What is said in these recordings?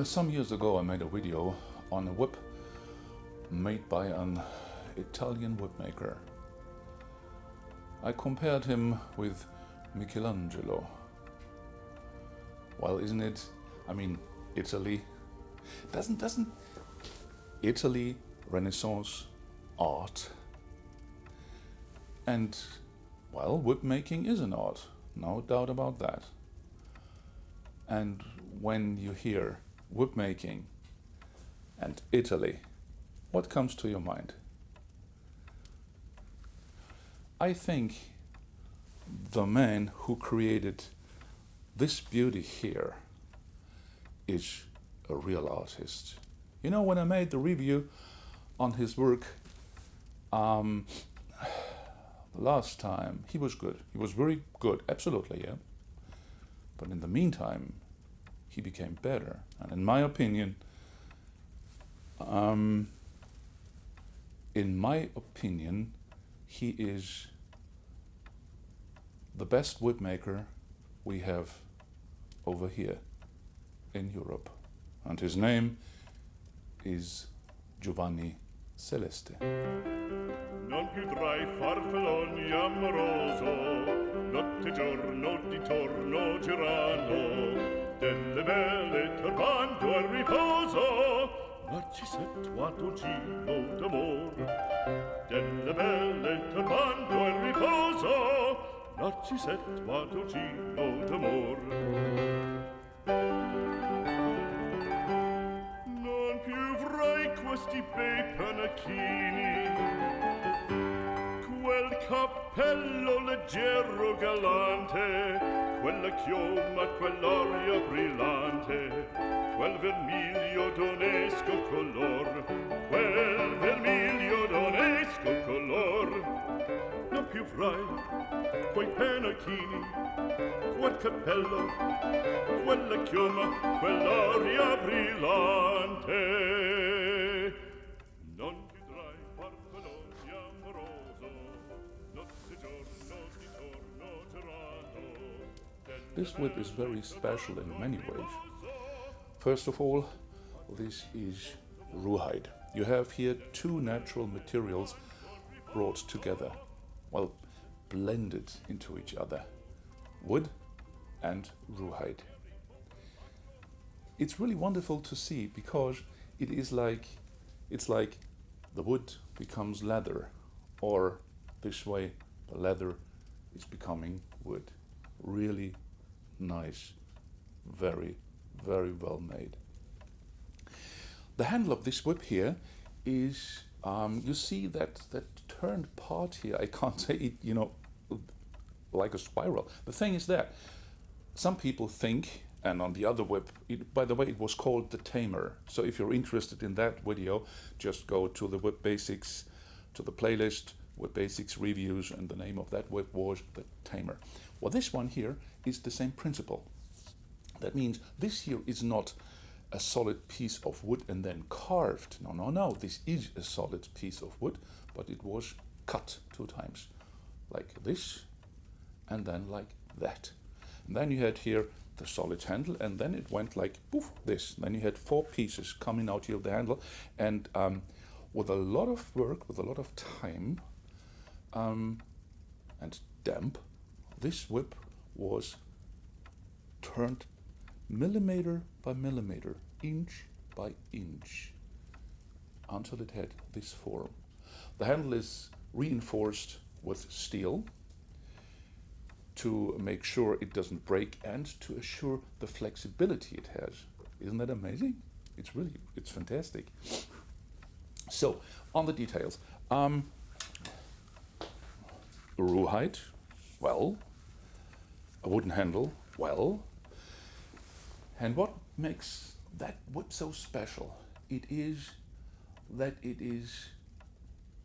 Some years ago I made a video on a whip made by an Italian whipmaker. I compared him with Michelangelo. Well, isn't it? I mean, Italy. Doesn't Italy Renaissance art? And, well, whip making is an art, no doubt about that. And when you hear whip making and Italy, what comes to your mind? I think the man who created this beauty here is a real artist. You know, when I made the review on his work the last time, he was good. He was very good, absolutely, yeah. But in the meantime, he became better. And in my opinion, he is the best whip maker we have over here in Europe. And his name is Giovanni Celeste. Non più tra i farfalloni amoroso, notte e giorno di torno girano, delle belle turbando al riposo, narcisetto giro d'amor. Delle belle turbando al riposo, narcisetto giro d'amor. Non più avrai questi bei panacchini, quel cappello leggero galante, quella chioma, quell'aria brillante, quel vermiglio d'onesco color, quel vermiglio d'onesco color. Non più avrai quei pennacchini, quel cappello, quella chioma, quell'aria brillante. Non più avrai farfalloni amoroso, notte e giorno di torno girano. This whip is very special in many ways. First of all, this is Roohide. You have here two natural materials brought together, well, blended into each other, wood and Roohide. It's really wonderful to see because it's like the wood becomes leather, or this way the leather is becoming wood. Really nice, very, very well made. The handle of this whip here is, you see that turned part here, I can't say it, you know, like a spiral. The thing is that some people think, and on the other whip, by the way, it was called the Tamer. So if you're interested in that video, just go to the Whip Basics, to the playlist, Whip Basics reviews, and the name of that whip was the Tamer. Well, this one here is the same principle. That means this here is not a solid piece of wood and then carved. No. This is a solid piece of wood, but it was cut 2 times. Like this, and then like that. And then you had here the solid handle, and then it went like poof, this. Then you had 4 pieces coming out here of the handle, and with a lot of work, with a lot of time, and damp, this whip was turned millimeter by millimeter, inch by inch, until it had this form. The handle is reinforced with steel to make sure it doesn't break and to assure the flexibility it has. Isn't that amazing? It's fantastic. So, on the details. Roohide, well. A wooden handle, well. And what makes that whip so special? It is that it is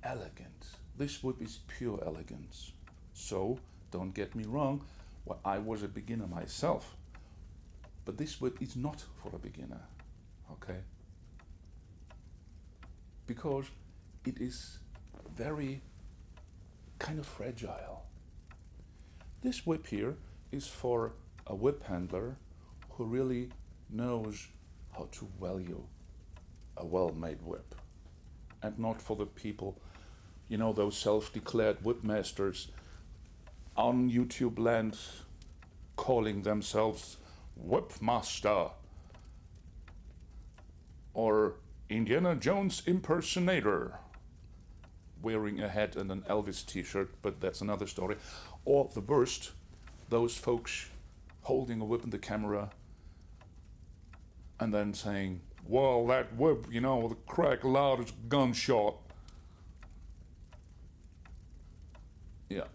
elegant. This whip is pure elegance. So, don't get me wrong, well, I was a beginner myself. But this whip is not for a beginner, okay? Because it is very kind of fragile. This whip here is for a whip handler who really knows how to value a well-made whip, and not for the people, those self-declared whip masters on YouTube land calling themselves whip master or Indiana Jones impersonator, wearing a hat and an Elvis t-shirt, but that's another story. Or the worst, those folks holding a whip in the camera and then saying, well, that whip, the crack loud as a gunshot. Yeah,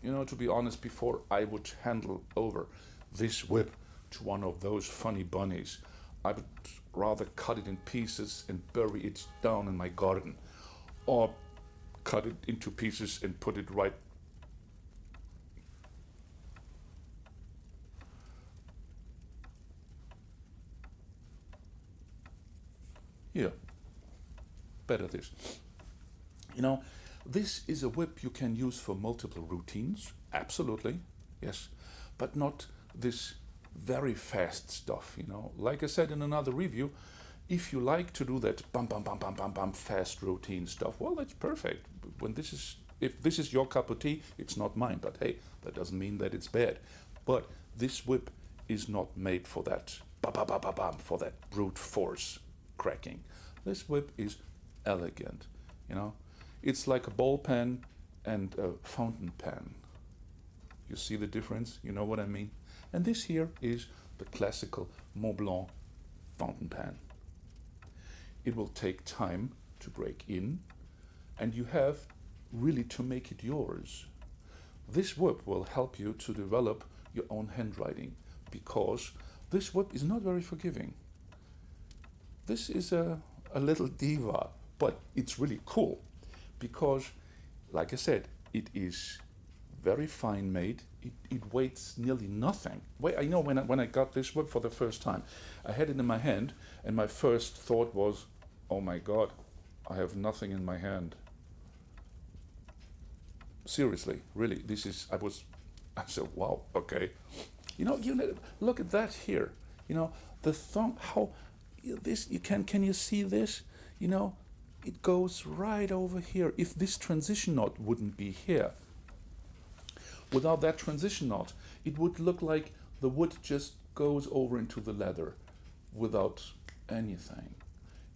to be honest, before I would handle over this whip to one of those funny bunnies, I would rather cut it in pieces and bury it down in my garden, or cut it into pieces and put it right here. Better this. This is a whip you can use for multiple routines, absolutely, yes, but not this very fast stuff, Like I said in another review, if you like to do that bum bum bum bum bum bum fast routine stuff, well, that's perfect. If this is your cup of tea, it's not mine, but hey, that doesn't mean that it's bad. But this whip is not made for that bum bum bum bum bum, for that brute force cracking. This whip is elegant, It's like a ball pen and a fountain pen. You see the difference? You know what I mean? And this here is the classical Mont Blanc fountain pen. It will take time to break in, and you have really to make it yours. This whip will help you to develop your own handwriting, because this whip is not very forgiving. This is a little diva, but it's really cool, because, like I said, it is very fine made. It weighs nearly nothing. I know when I got this whip for the first time, I had it in my hand, and my first thought was, oh my God, I have nothing in my hand. Seriously, really, I said, wow, okay. Look at that here. The thumb, how this, can you see this? It goes right over here. If this transition knot wouldn't be here, without that transition knot, it would look like the wood just goes over into the leather without anything.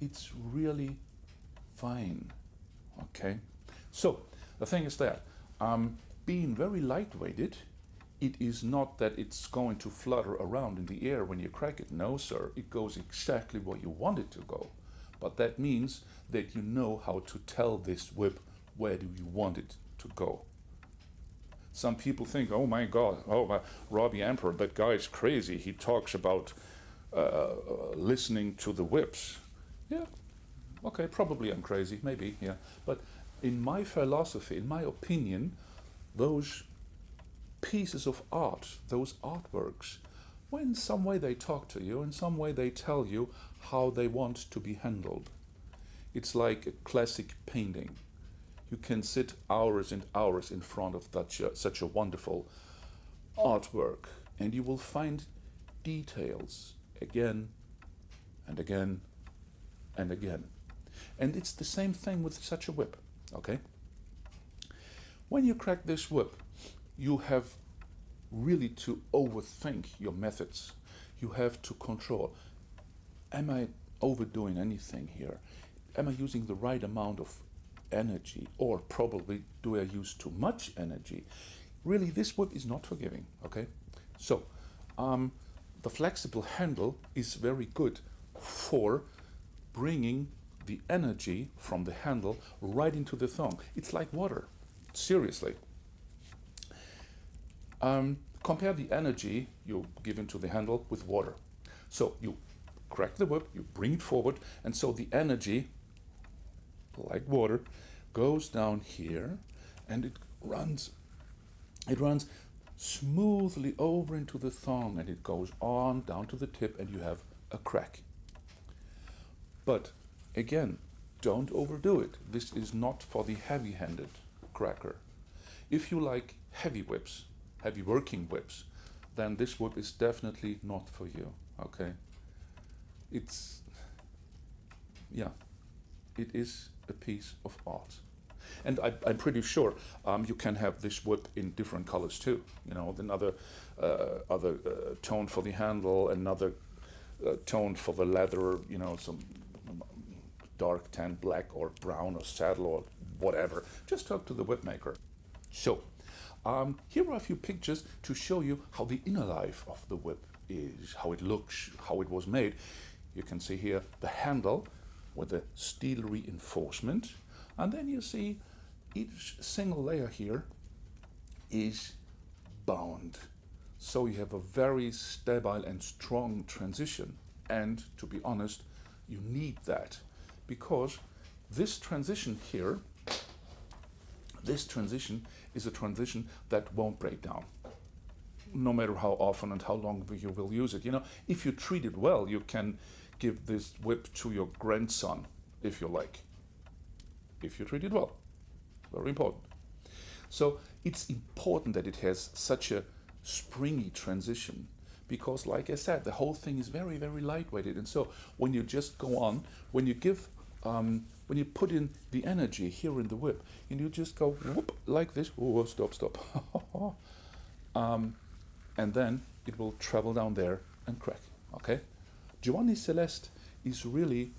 It's really fine, okay? So, the thing is that, being very lightweighted, it is not that it's going to flutter around in the air when you crack it. No, sir, it goes exactly where you want it to go. But that means that you know how to tell this whip where do you want it to go. Some people think, oh my God, Robbie Emperor, that guy is crazy. He talks about listening to the whips. Yeah, okay, probably I'm crazy, maybe, yeah. But in my philosophy, in my opinion, those pieces of art, those artworks, well, in some way they talk to you, in some way they tell you how they want to be handled. It's like a classic painting. You can sit hours and hours in front of such a wonderful artwork, and you will find details again and again and again. And it's the same thing with such a whip, okay? When you crack this whip, you have really to overthink your methods. You have to control. Am I overdoing anything here? Am I using the right amount of energy, or probably do I use too much energy? Really, this whip is not forgiving, okay? So, the flexible handle is very good for bringing the energy from the handle right into the thong. It's like water, seriously. Compare the energy you give into the handle with water. So you crack the whip, you bring it forward, and so the energy, like water, goes down here, and it runs smoothly over into the thong, and it goes on down to the tip, and you have a crack. But again, don't overdo it. This is not for the heavy-handed cracker. If you like heavy whips, heavy working whips, then this whip is definitely not for you, okay? it's, yeah, it is a piece of art. And I'm pretty sure you can have this whip in different colors too. You know, another tone for the handle, another tone for the leather. You know, some dark tan, black or brown or saddle or whatever. Just talk to the whip maker. So, here are a few pictures to show you how the inner life of the whip is, how it looks, how it was made. You can see here the handle with the steel reinforcement, and then you see each single layer here is bound. So you have a very stable and strong transition. And to be honest, you need that, because this transition here, this transition is a transition that won't break down, no matter how often and how long you will use it. You know, if you treat it well, you can give this whip to your grandson, if you like. If you treat it well. Very important. So it's important that it has such a springy transition, because like I said, the whole thing is very, very lightweighted. And so when you just go on, when you give, when you put in the energy here in the whip, and you just go whoop, like this, oh, stop, and then it will travel down there and crack, okay? Giovanni Celeste is really,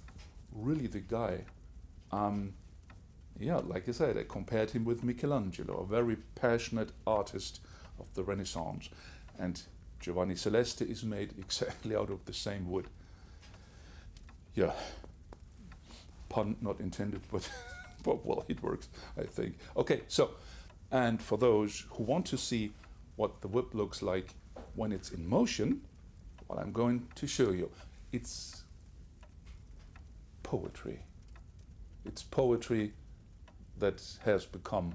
really the guy. Yeah, like I said, I compared him with Michelangelo, a very passionate artist of the Renaissance. And Giovanni Celeste is made exactly out of the same wood. Yeah, pun not intended, but, but well, it works, I think. Okay, so, and for those who want to see what the whip looks like when it's in motion, what I'm going to show you, it's poetry. It's poetry that has become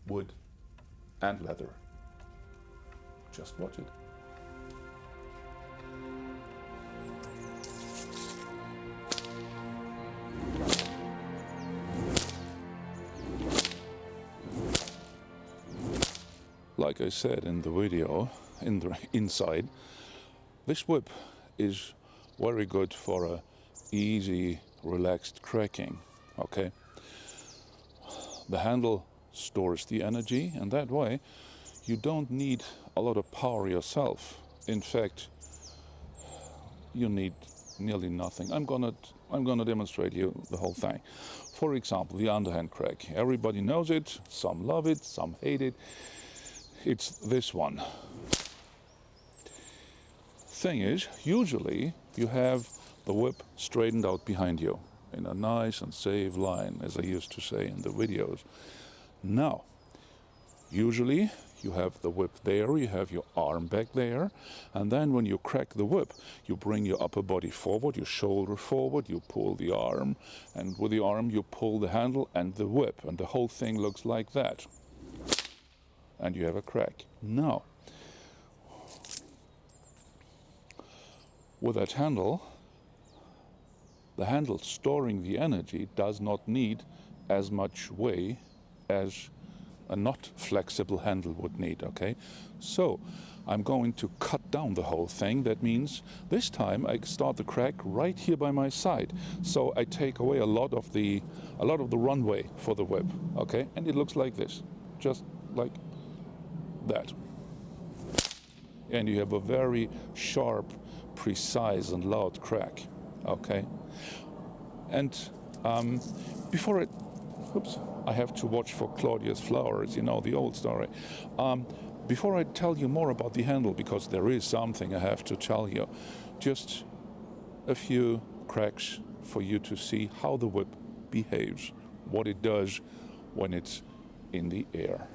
wood and leather. Just watch it. Like I said in the video, in the inside, this whip is very good for a easy, relaxed cracking, okay? The handle stores the energy, and that way you don't need a lot of power yourself. In fact, you need nearly nothing. I'm gonna demonstrate you the whole thing. For example, the underhand crack. Everybody knows it, some love it, some hate it. It's this one. Thing is, usually you have the whip straightened out behind you in a nice and safe line, as I used to say in the videos. Now, usually you have the whip there, you have your arm back there, and then when you crack the whip, you bring your upper body forward, your shoulder forward, you pull the arm, and with the arm you pull the handle and the whip, and the whole thing looks like that. And you have a crack. Now, with that handle, the handle storing the energy does not need as much weight as a not flexible handle would need, okay? So I'm going to cut down the whole thing. That means this time I start the crack right here by my side. So I take away a lot of the runway for the whip, okay? And it looks like this, just like that. And you have a very sharp, precise and loud crack, okay? And before I have to watch for Claudius flowers, you know, the old story. Before I tell you more about the handle, because there is something I have to tell you, just a few cracks for you to see how the whip behaves, what it does when it's in the air.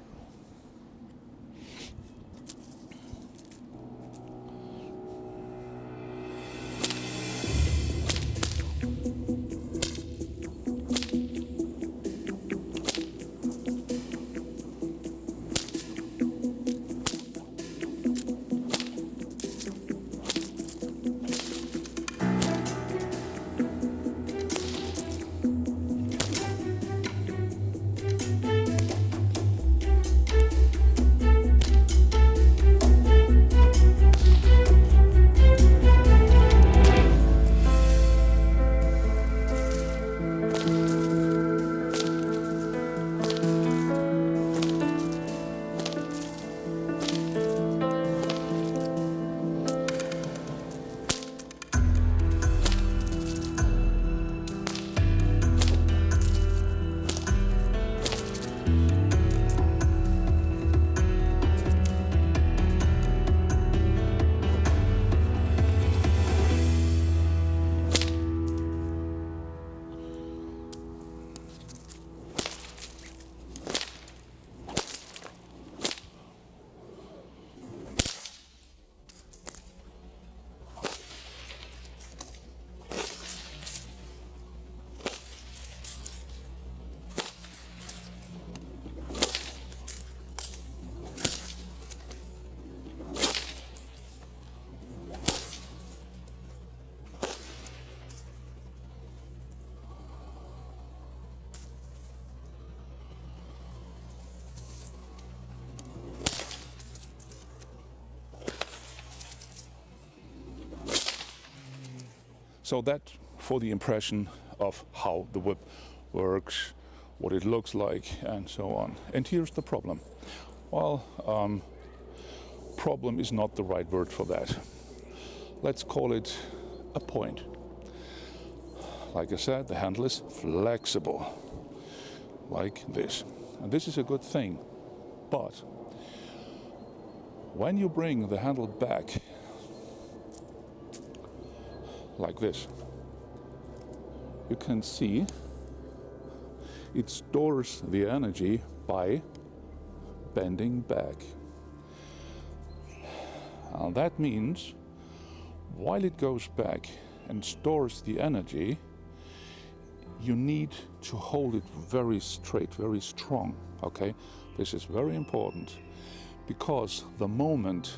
So that for the impression of how the whip works, what it looks like, and so on. And here's the problem. Well, problem is not the right word for that. Let's call it a point. Like I said, the handle is flexible, like this. And this is a good thing. But when you bring the handle back, like this, you can see it stores the energy by bending back. And that means while it goes back and stores the energy, you need to hold it very straight, very strong, okay? This is very important, because the moment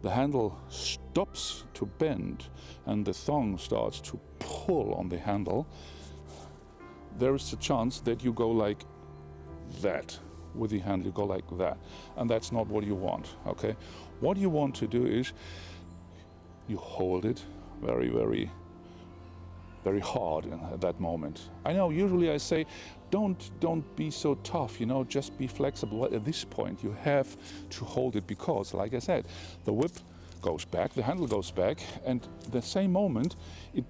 the handle stops to bend and the thong starts to pull on the handle, there is a chance that you go like that. With the handle, you go like that. And that's not what you want, okay? What you want to do is you hold it very, very, very hard at that moment. I know usually I say, don't be so tough, you know, just be flexible. But at this point, you have to hold it because, like I said, the whip goes back, the handle goes back, and the same moment it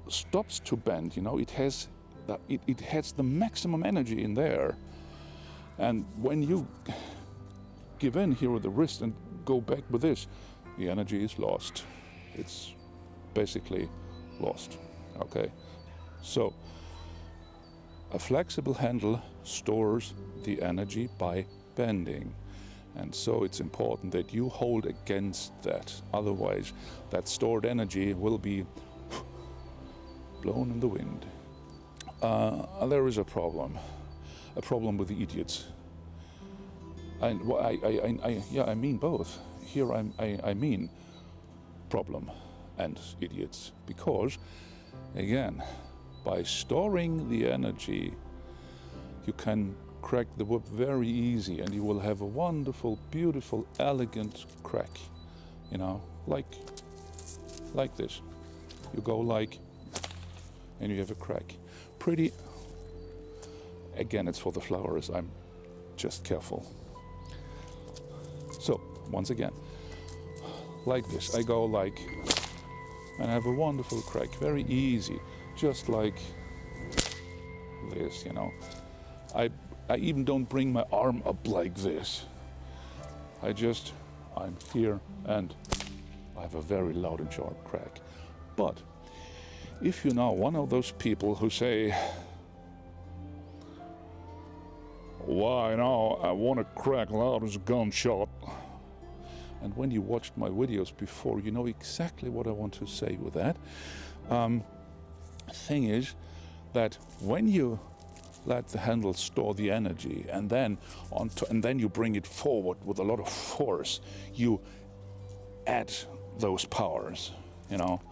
stops to bend, you know, it has the maximum energy in there. And when you give in here with the wrist and go back with this, the energy is lost. It's basically lost, okay? So a flexible handle stores the energy by bending. And so it's important that you hold against that. Otherwise, that stored energy will be blown in the wind. There is a problem with the idiots. And I mean both. Here I mean problem and idiots, because again, by storing the energy, you can crack the whip very easy, and you will have a wonderful, beautiful, elegant crack. You know, like this. You go like, and you have a crack. Pretty. Again, it's for the flowers. I'm just careful. So once again, like this, I go like, and I have a wonderful crack, very easy, just like this, you know. I even don't bring my arm up like this. I'm here and I have a very loud and sharp crack. But if you're now one of those people who say, why now, I want to crack loud as a gunshot. And when you watched my videos before, you know exactly what I want to say with that. Thing is that when you let the handle store the energy and then you bring it forward with a lot of force, you add those powers, you know.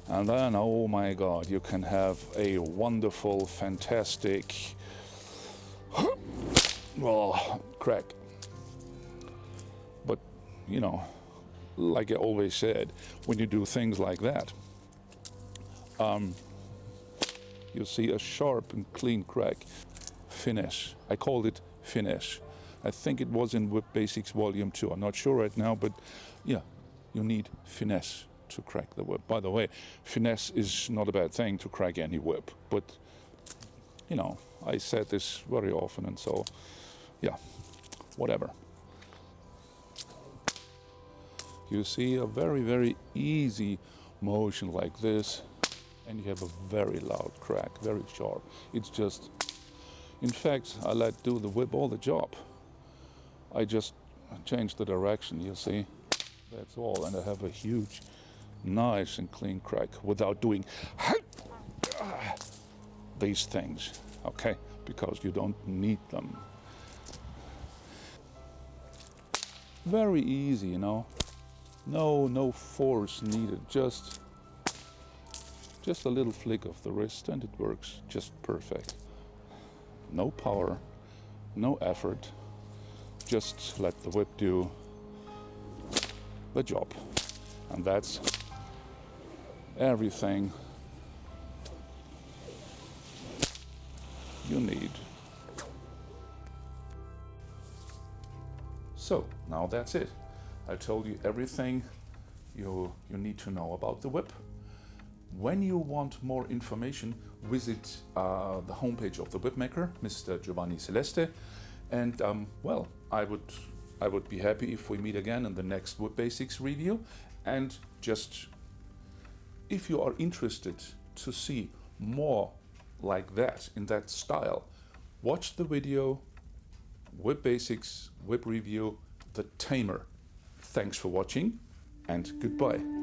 And then, oh my God, you can have a wonderful, fantastic crack. But, you know, like I always said, when you do things like that, you see a sharp and clean crack. Finish. I called it finish. I think it was in Whip Basics Volume 2. I'm not sure right now, but yeah, you need finesse to crack the whip. By the way, finesse is not a bad thing to crack any whip, but, you know, I said this very often, and so, yeah, whatever. You see a very, very easy motion like this, and you have a very loud crack, very sharp. It's just, in fact, I let do the whip all the job. I just change the direction, you see. That's all, and I have a huge, nice and clean crack without doing these things, okay? Because you don't need them. Very easy, you know. No force needed, just a little flick of the wrist and it works just perfect. No power, no effort, just let the whip do the job. And that's everything you need. So now that's it. I told you everything you need to know about the whip. When you want more information, visit the homepage of the whip maker, Mr. Giovanni Celeste, and well, I would be happy if we meet again in the next Whip Basics review. And just if you are interested to see more like that, in that style, watch the video Whip Basics, Whip Review, The Tamer. Thanks for watching and goodbye.